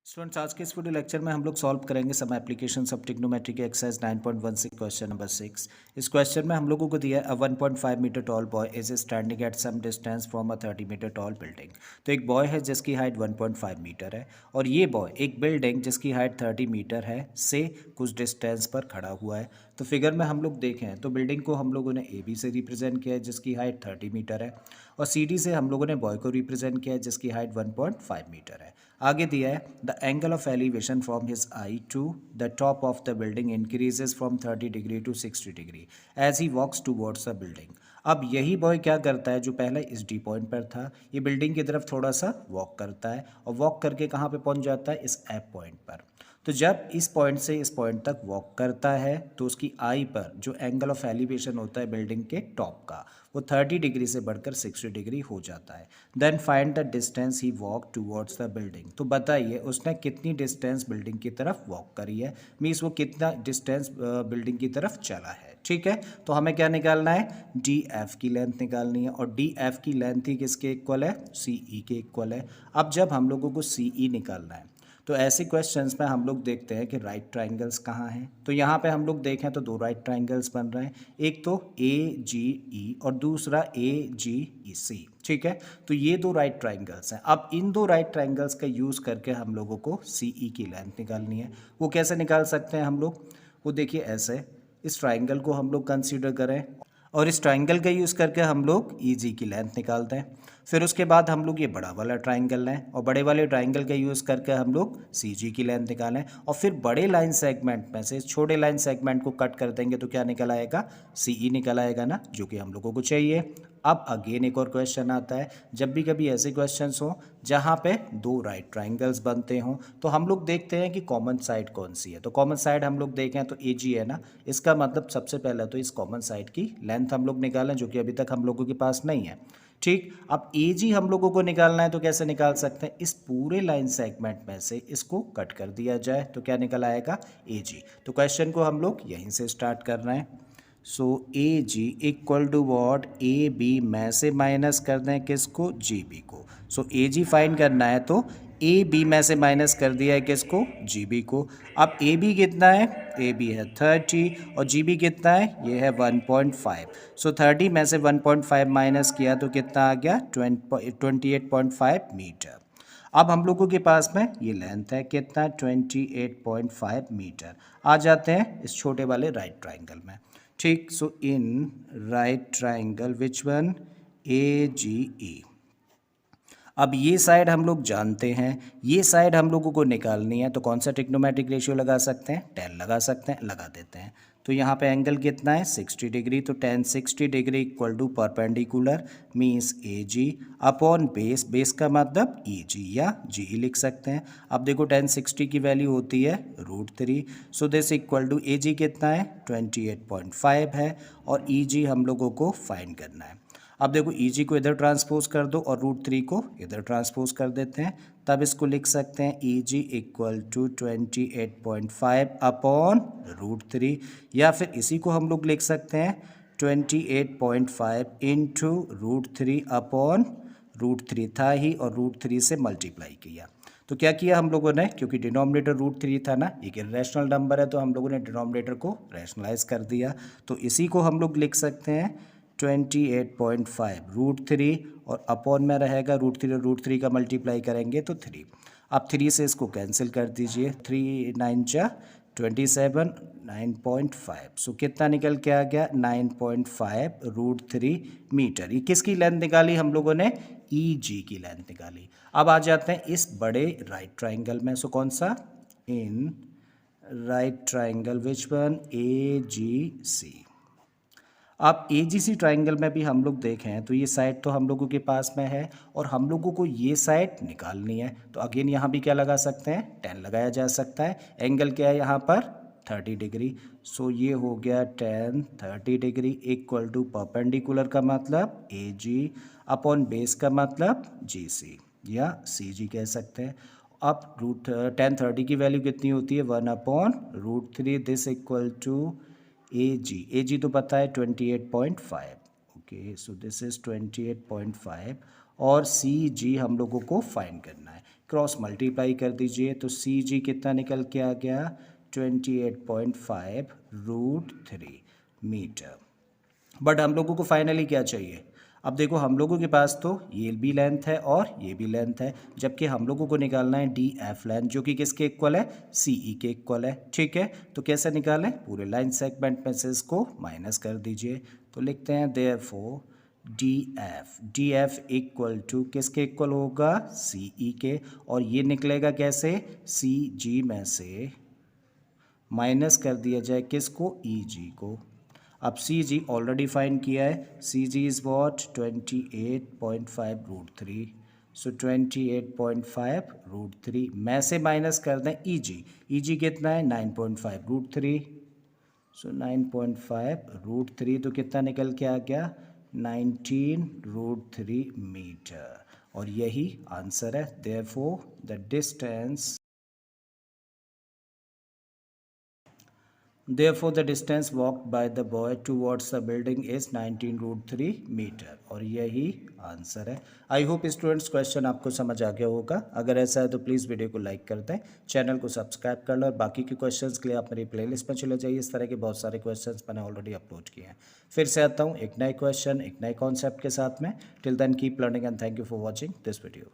Students, आज के इस वीडियो लेक्चर में हम लोग सॉल्व करेंगे सम एप्लीकेशंस ऑफ ट्रिग्नोमेट्री के एक्सरसाइज 9.1 से क्वेश्चन नंबर 6। इस क्वेश्चन में हम लोगों को दिया है 1.5 metre tall boy is standing at some distance from a 30 metre tall building. तो एक बॉय है जिसकी हाइट 1.5 मीटर है और ये बॉय एक बिल्डिंग जिसकी हाइट 30 मीटर है से कुछ डिस्टेंस पर खड़ा हुआ है। तो फिगर में हम लोग देखें तो बिल्डिंग को हम लोगों ने ए बी से रिप्रेजेंट किया है जिसकी हाइट 30 मीटर है और सी डी से हम लोगों ने बॉय को रिप्रेजेंट किया है जिसकी हाइट 1.5 मीटर है। आगे दिया है the angle of elevation from his eye to the top of the building increases from 30 degree to 60 degree as he walks towards the building. अब यही बॉय क्या करता है जो पहले इस डी पॉइंट पर था, ये बिल्डिंग की तरफ थोड़ा सा वॉक करता है और वॉक करके कहाँ पे पहुँच जाता है, इस एफ पॉइंट पर। तो जब इस पॉइंट से इस पॉइंट तक वॉक करता है तो उसकी आई पर जो एंगल ऑफ एलिवेशन होता है बिल्डिंग के टॉप का, वो 30 डिग्री से बढ़कर 60 डिग्री हो जाता है। Then find the distance he walk towards the building. तो बताइए उसने कितनी डिस्टेंस बिल्डिंग की तरफ वॉक करी है, मीन्स वो कितना डिस्टेंस बिल्डिंग की तरफ चला है। ठीक है, तो हमें क्या निकालना है, डी एफ की लेंथ निकालनी है और डी एफ की लेंथ ही किसके इक्वल है, सी ई के इक्वल है। अब जब हम लोगों को सी ई निकालना है तो ऐसे क्वेश्चंस में हम लोग देखते हैं कि राइट ट्राइंगल्स कहाँ हैं। तो यहाँ पे हम लोग देखें तो दो राइट ट्राइंगल्स बन रहे हैं, एक तो ए जी ई और दूसरा ए जी ई सी। ठीक है, तो ये दो राइट ट्राइंगल्स हैं। अब इन दो राइट ट्राइंगल्स का यूज़ करके हम लोगों को सी ई की लेंथ निकालनी है। वो कैसे निकाल सकते हैं हम लोग, वो देखिए ऐसे, इस ट्राइंगल को हम लोग कंसीडर करें और इस ट्राइंगल का यूज़ करके हम लोग ई जी की लेंथ निकालते हैं। फिर उसके बाद हम लोग ये बड़ा वाला ट्राइंगल लें और बड़े वाले ट्राइंगल का यूज़ करके हम लोग सी जी की लेंथ निकालें और फिर बड़े लाइन सेगमेंट में से छोटे लाइन सेगमेंट को कट कर देंगे तो क्या निकल आएगा, सी ई निकल आएगा ना, जो कि हम लोगों को चाहिए। अब अगेन एक और क्वेश्चन आता है, जब भी कभी ऐसे क्वेश्चंस हो जहाँ पे दो राइट ट्राइंगल्स बनते हों तो हम लोग देखते हैं कि कॉमन साइड कौन सी है। तो कॉमन साइड हम लोग देखें तो ए जी है ना, इसका मतलब सबसे पहले तो इस कॉमन साइड की लेंथ हम लोग निकालें, जो कि अभी तक हम लोगों के पास नहीं है। ठीक, अब ए जी हम लोगों को निकालना है तो कैसे निकाल सकते हैं, इस पूरे लाइन सेगमेंट में से इसको कट कर दिया जाए तो क्या निकल आएगा, ए जी। तो क्वेश्चन को हम लोग यहीं से स्टार्ट कर रहे हैं। So A G equal to what, A B में से माइनस कर दें किसको, जी बी को। सो ए जी फाइंड करना है तो ए बी में से माइनस कर दिया है किसको, जी बी को। अब ए बी कितना है, ए बी है 30 और जी बी कितना है, ये है 1.5। सो 30 में से 1.5 माइनस किया तो कितना आ गया, 28.5 मीटर। अब हम लोगों के पास में ये लेंथ है कितना, 28.5 मीटर। आ जाते हैं इस छोटे वाले राइट ट्राइंगल में। ठीक, so in right triangle which one, A G E. अब ये साइड हम लोग जानते हैं, ये साइड हम लोगों को निकालनी है तो कौन सा ट्रिग्नोमेट्रिक रेशियो लगा सकते हैं, 10 लगा सकते हैं, लगा देते हैं। तो यहाँ पे एंगल कितना है, 60 डिग्री। तो 10 60 degree equal to perpendicular means A G upon base, base का मतलब ई जी या जी ई लिख सकते हैं। अब देखो 10 60 की वैल्यू होती है √3। सो दिस इक्वल टू ए जी कितना है, 28.5 है और ई जी हम लोगों को फाइंड करना है। अब देखो ई जी को इधर ट्रांसपोज कर दो और √3 को इधर ट्रांसपोज कर देते हैं, तब इसको लिख सकते हैं ई जी इक्वल टू 28.5 अपॉन √3, या फिर इसी को हम लोग लिख सकते हैं 28.5 इंटू √3 अपॉन √3 था ही और √3 से मल्टीप्लाई किया। तो क्या किया हम लोगों ने, क्योंकि डिनोमिनेटर √3 था ना, एक इरेशनल नंबर है तो हम लोगों ने डिनोमिनेटर को रैशनलाइज कर दिया। तो इसी को हम लोग लिख सकते हैं 28.5 √3 और अपॉन में रहेगा √3 और √3 का मल्टीप्लाई करेंगे तो 3। अब 3 से इसको कैंसिल कर दीजिए, 3 9 जा 27, 9.5। सो कितना निकल के आ गया, 9.5 √3 मीटर। ये किसकी लेंथ निकाली हम लोगों ने, ई जी की लेंथ निकाली। अब आ जाते हैं इस बड़े राइट ट्राइंगल में। सो कौन सा, in right triangle which one, A G C. अब ए जी सी ट्राइंगल में भी हम लोग देखें तो ये साइड तो हम लोगों के पास में है और हम लोगों को ये साइड निकालनी है। तो अगेन यहाँ भी क्या लगा सकते हैं, 10 लगाया जा सकता है। एंगल क्या है यहाँ पर, 30 डिग्री। सो ये हो गया 10 30 डिग्री इक्वल टू परपेंडिकुलर का मतलब ए जी अपॉन बेस का मतलब जी सी या सी जी कह सकते हैं। अब √10 30 की वैल्यू कितनी होती है, 1/√3। दिस इक्वल टू ए जी तो पता है 28.5। ओके, सो दिस इज 28.5 और सी जी हम लोगों को फाइंड करना है। क्रॉस मल्टीप्लाई कर दीजिए तो सी जी कितना निकल के आ गया 28.5 रूट 3 मीटर। बट हम लोगों को फाइनली क्या चाहिए, अब देखो हम लोगों के पास तो ये भी लेंथ है और ये भी लेंथ है, जबकि हम लोगों को निकालना है डी एफ लेंथ जो कि किसके इक्वल है, सी ई के इक्वल है। ठीक है, तो कैसे निकालें, पूरे लाइन सेगमेंट में से इसको माइनस कर दीजिए। तो लिखते हैं therefore D F equal to किसके इक्वल होगा, सी ई के, और ये निकलेगा कैसे, सी जी में से माइनस कर दिया जाए किसको, ई जी को। अब सी जी ऑलरेडी फाइंड किया है, C G is what 28.5 root 3, so 28.5 root 3 में से माइनस कर दें ई जी कितना है 9.5 रूट 3, सो 9.5 रूट 3 तो कितना निकल के आ गया 19 रूट 3 मीटर, और यही आंसर है। Therefore the distance Therefore, the distance walked by the boy towards the building is 19 root 3 metre, और यही आंसर है। आई होप स्टूडेंट्स क्वेश्चन आपको समझ आ गया होगा। अगर ऐसा है तो प्लीज़ वीडियो को लाइक कर दें, चैनल को सब्सक्राइब कर लो, और बाकी के क्वेश्चंस के लिए आप मेरी प्लेलिस्ट में चले जाइए। इस तरह के बहुत सारे क्वेश्चंस मैंने ऑलरेडी अपलोड किए हैं। फिर से आता हूँ एक नए क्वेश्चन, एक नए कॉन्सेप्ट के साथ में। Till then keep learning and thank you for watching this video.